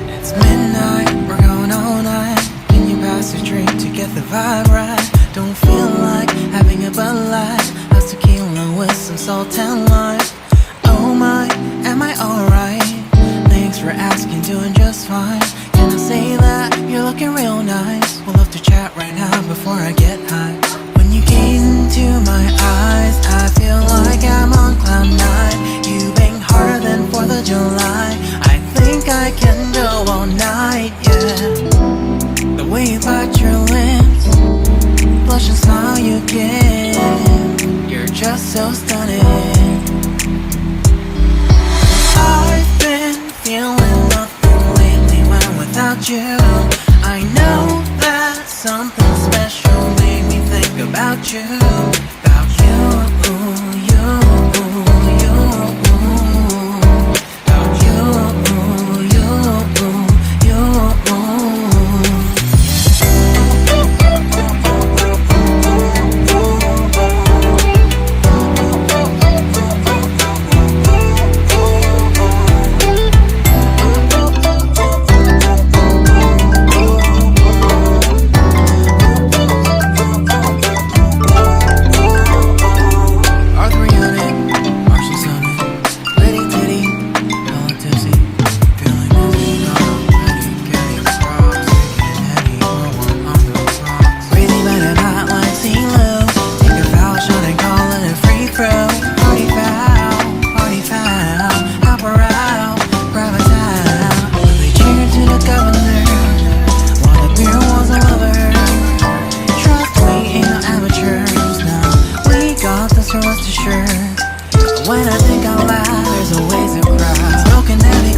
It's midnight, we're going all night. Can you pass a drink to get the vibe right? Don't feel like having a Bud Light. How's tequila with some salt and lime? Oh my, am I alright? Thanks for asking, doing just fine. Can I say that you're looking real nice? We'll love to chat right now before I get high. When you gaze into my eyes, I feel like I'm on cloud nine. You bang harder than 4th of July. I think I can go all night, yeah. The way you bite your lips, blush and smile you give, you're just so stunning. I've been feeling nothing lately when without you. I know that something special made me think about you. About you, you, you. About you, you, you. When I think out loud, there's always a crowd. Smoking heavy